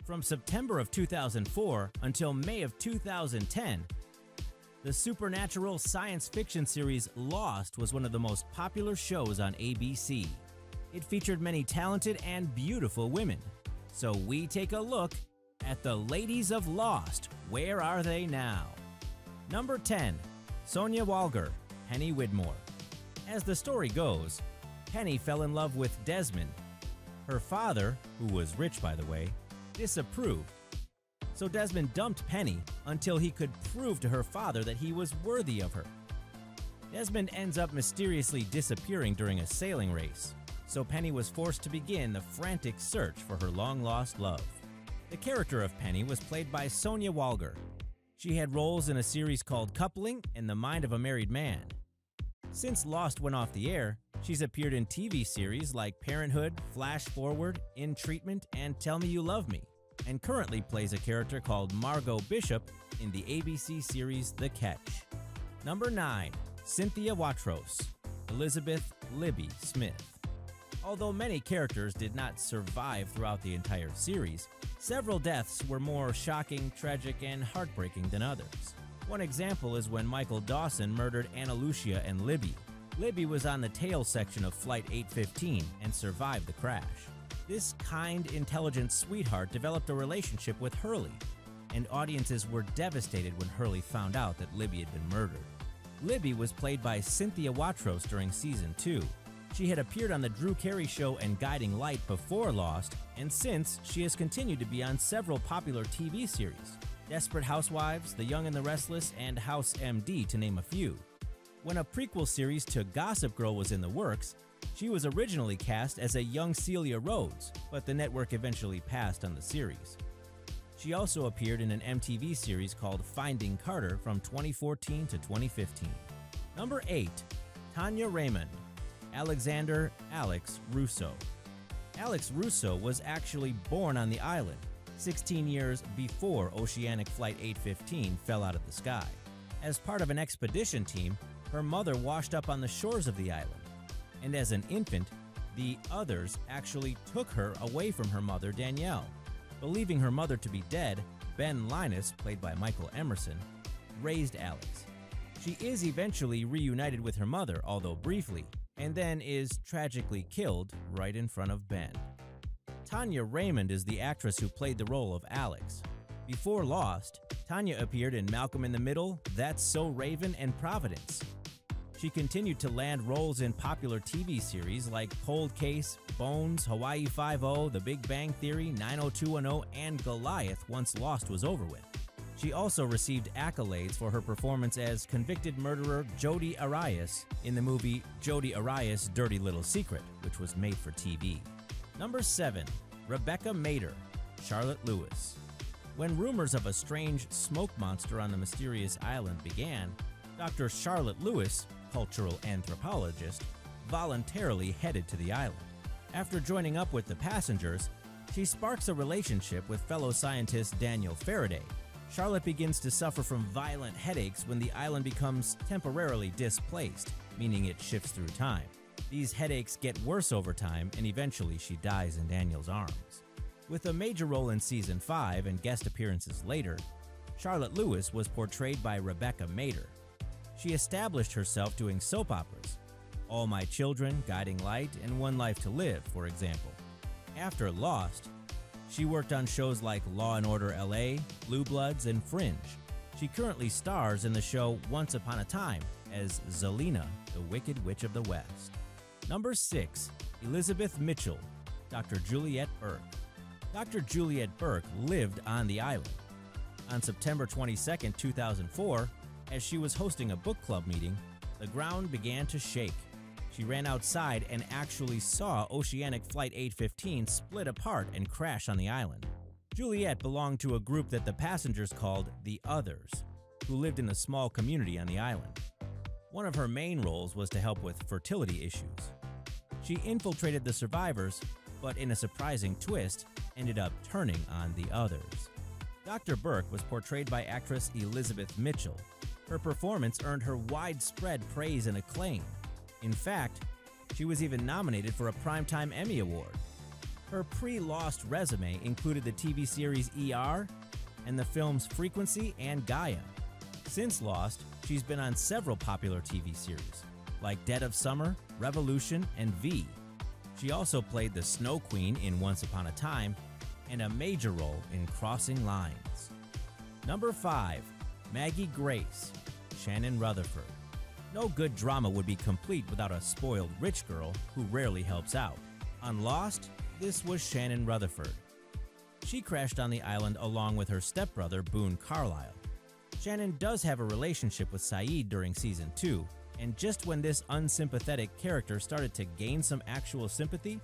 From September of 2004 until May of 2010, the supernatural science fiction series Lost was one of the most popular shows on ABC. It featured many talented and beautiful women. So we take a look at the ladies of Lost. Where are they now? Number 10. Sonya Walker, Penny Widmore. As the story goes, Penny fell in love with Desmond. Her father, who was rich by the way, disapproved. So Desmond dumped Penny until he could prove to her father that he was worthy of her. Desmond ends up mysteriously disappearing during a sailing race, so Penny was forced to begin the frantic search for her long-lost love. The character of Penny was played by Sonya Walker. She had roles in a series called Coupling and The Mind of a Married Man. Since Lost went off the air, she's appeared in TV series like Parenthood, Flash Forward, In Treatment, and Tell Me You Love Me, and currently plays a character called Margot Bishop in the ABC series The Catch. Number 9. Cynthia Watros, Elizabeth Libby Smith. Although many characters did not survive throughout the entire series, several deaths were more shocking, tragic, and heartbreaking than others. One example is when Michael Dawson murdered Anna Lucia and Libby. Libby was on the tail section of Flight 815 and survived the crash. This kind, intelligent sweetheart developed a relationship with Hurley, and audiences were devastated when Hurley found out that Libby had been murdered. Libby was played by Cynthia Watros during Season 2. She had appeared on The Drew Carey Show and Guiding Light before Lost, and since, she has continued to be on several popular TV series: Desperate Housewives, The Young and the Restless, and House MD, to name a few. When a prequel series to Gossip Girl was in the works, she was originally cast as a young Celia Rhodes, but the network eventually passed on the series. She also appeared in an MTV series called Finding Carter from 2014 to 2015. Number 8. Tania Raymonde, Alexander Alex Russo. Alex Russo was actually born on the island 16 years before Oceanic Flight 815 fell out of the sky. As part of an expedition team, her mother washed up on the shores of the island, and as an infant, the others actually took her away from her mother, Danielle. Believing her mother to be dead, Ben Linus, played by Michael Emerson, raised Alex. She is eventually reunited with her mother, although briefly, and then is tragically killed right in front of Ben. Tania Raymonde is the actress who played the role of Alex. Before Lost, Tania appeared in Malcolm in the Middle, That's So Raven, and Providence. She continued to land roles in popular TV series like Cold Case, Bones, Hawaii Five-0, The Big Bang Theory, 90210, and Goliath once Lost was over with. She also received accolades for her performance as convicted murderer Jodi Arias in the movie Jodi Arias' Dirty Little Secret, which was made for TV. Number 7. Rebecca Mader, Charlotte Lewis. When rumors of a strange smoke monster on the mysterious island began, Dr. Charlotte Lewis, cultural anthropologist, voluntarily headed to the island. After joining up with the passengers, she sparks a relationship with fellow scientist Daniel Faraday. Charlotte begins to suffer from violent headaches when the island becomes temporarily displaced, meaning it shifts through time. These headaches get worse over time, and eventually she dies in Daniel's arms. With a major role in Season 5 and guest appearances later, Charlotte Lewis was portrayed by Rebecca Mader. She established herself doing soap operas, All My Children, Guiding Light, and One Life to Live, for example. After Lost, she worked on shows like Law & Order LA, Blue Bloods, and Fringe. She currently stars in the show Once Upon a Time as Zelina, the Wicked Witch of the West. Number 6. Elizabeth Mitchell, Dr. Juliette Burke. Dr. Juliette Burke lived on the island. On September 22, 2004, as she was hosting a book club meeting, the ground began to shake. She ran outside and actually saw Oceanic Flight 815 split apart and crash on the island. Juliette belonged to a group that the passengers called the Others, who lived in a small community on the island. One of her main roles was to help with fertility issues. She infiltrated the survivors, but in a surprising twist, ended up turning on the Others. Dr. Burke was portrayed by actress Elizabeth Mitchell. Her performance earned her widespread praise and acclaim. In fact, she was even nominated for a Primetime Emmy Award. Her pre-Lost resume included the TV series ER and the films Frequency and Gaia. Since Lost, she's been on several popular TV series, like Dead of Summer, Revolution, and V. She also played the Snow Queen in Once Upon a Time and a major role in Crossing Lines. Number 5. Maggie Grace, Shannon Rutherford. No good drama would be complete without a spoiled rich girl who rarely helps out. On Lost, this was Shannon Rutherford. She crashed on the island along with her stepbrother Boone Carlyle. Shannon does have a relationship with Saeed during Season 2, and just when this unsympathetic character started to gain some actual sympathy,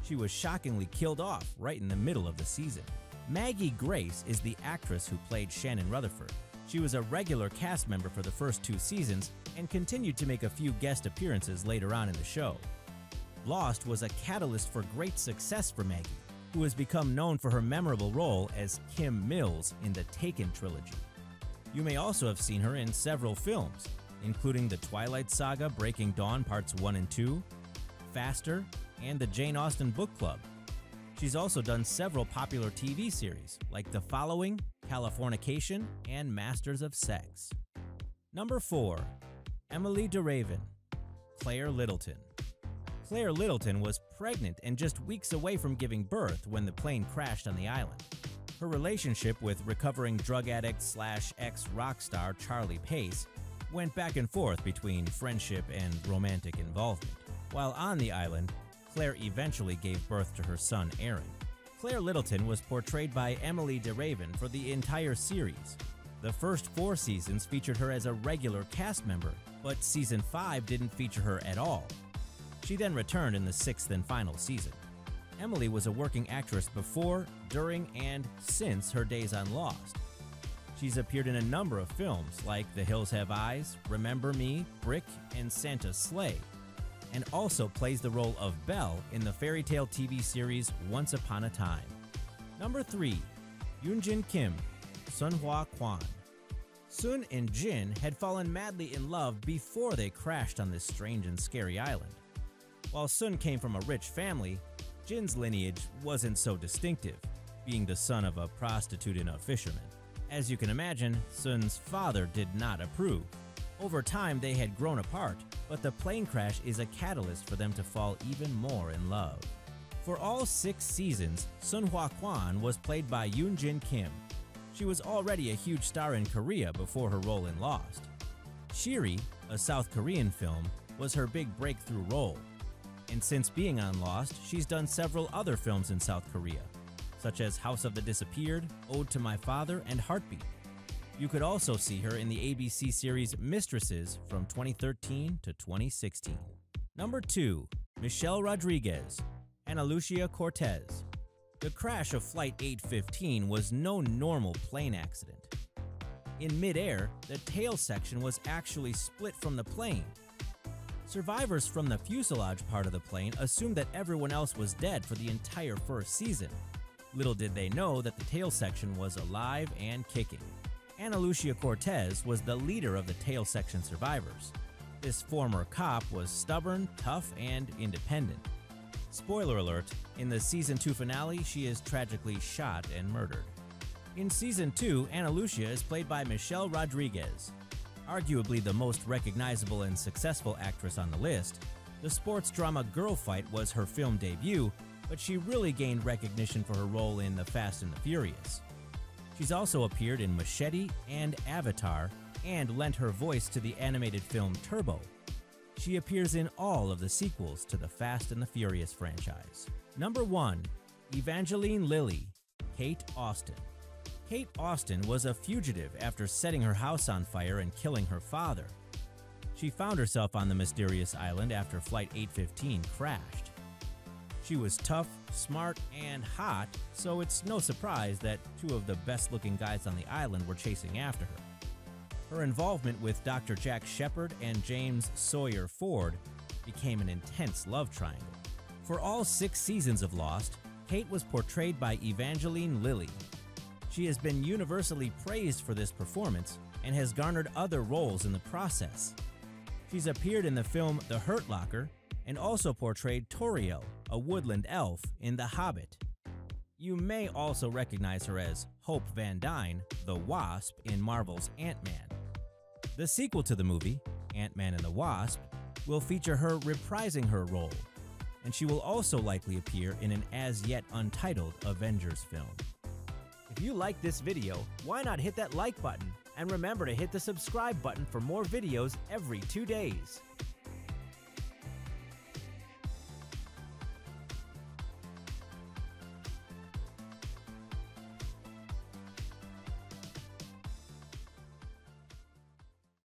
she was shockingly killed off right in the middle of the season. Maggie Grace is the actress who played Shannon Rutherford. She was a regular cast member for the first 2 seasons and continued to make a few guest appearances later on in the show. Lost was a catalyst for great success for Maggie, who has become known for her memorable role as Kim Mills in the Taken trilogy. You may also have seen her in several films, including The Twilight Saga Breaking Dawn Parts 1 and 2, Faster, and the Jane Austen Book Club. She's also done several popular TV series like The Following, Californication, and Masters of Sex. Number 4. Emilie de Ravin, Claire Littleton. Claire Littleton was pregnant and just weeks away from giving birth when the plane crashed on the island. Her relationship with recovering drug addict / ex-rock star Charlie Pace went back and forth between friendship and romantic involvement. While on the island, Claire eventually gave birth to her son Aaron. Claire Littleton was portrayed by Emilie de Ravin for the entire series. The first 4 seasons featured her as a regular cast member, but Season 5 didn't feature her at all. She then returned in the 6th and final season. Emilie was a working actress before, during, and since her days on Lost. She's appeared in a number of films like The Hills Have Eyes, Remember Me, Brick, and Santa's Sleigh, and also plays the role of Belle in the fairy tale TV series Once Upon a Time. Number 3. Yoon Jin Kim, Sunhwa Kwan. Sun and Jin had fallen madly in love before they crashed on this strange and scary island. While Sun came from a rich family, Jin's lineage wasn't so distinctive, being the son of a prostitute and a fisherman. As you can imagine, Sun's father did not approve. Over time, they had grown apart, but the plane crash is a catalyst for them to fall even more in love. For all 6 seasons, Sunhwa Kwan was played by Yoon Jin Kim. She was already a huge star in Korea before her role in Lost. Shiri, a South Korean film, was her big breakthrough role. And since being on Lost, she's done several other films in South Korea, such as House of the Disappeared, Ode to My Father, and Heartbeat. You could also see her in the ABC series Mistresses from 2013 to 2016. Number 2. Michelle Rodriguez, Ana Lucia Cortez. The crash of Flight 815 was no normal plane accident. In midair, the tail section was actually split from the plane. Survivors from the fuselage part of the plane assumed that everyone else was dead for the entire first season. Little did they know that the tail section was alive and kicking. Ana Lucia Cortez was the leader of the tail section survivors. This former cop was stubborn, tough, and independent. Spoiler alert, in the Season 2 finale, she is tragically shot and murdered. In Season 2, Ana Lucia is played by Michelle Rodriguez. Arguably the most recognizable and successful actress on the list, the sports drama Girl Fight was her film debut, but she really gained recognition for her role in The Fast and the Furious. She's also appeared in Machete and Avatar, and lent her voice to the animated film Turbo. She appears in all of the sequels to the Fast and the Furious franchise. Number 1. Evangeline Lilly, Kate Austin. Kate Austin was a fugitive after setting her house on fire and killing her father. She found herself on the mysterious island after Flight 815 crashed. She was tough, smart, and hot, so it's no surprise that 2 of the best-looking guys on the island were chasing after her. Her involvement with Dr. Jack Shepard and James Sawyer Ford became an intense love triangle. For all 6 seasons of Lost, Kate was portrayed by Evangeline Lilly. She has been universally praised for this performance and has garnered other roles in the process. She's appeared in the film The Hurt Locker and also portrayed Toriel, a woodland elf in The Hobbit. You may also recognize her as Hope Van Dyne, the Wasp, in Marvel's Ant-Man. The sequel to the movie, Ant-Man and the Wasp, will feature her reprising her role, and she will also likely appear in an as-yet untitled Avengers film. If you like this video, why not hit that like button? And remember to hit the subscribe button for more videos every 2 days.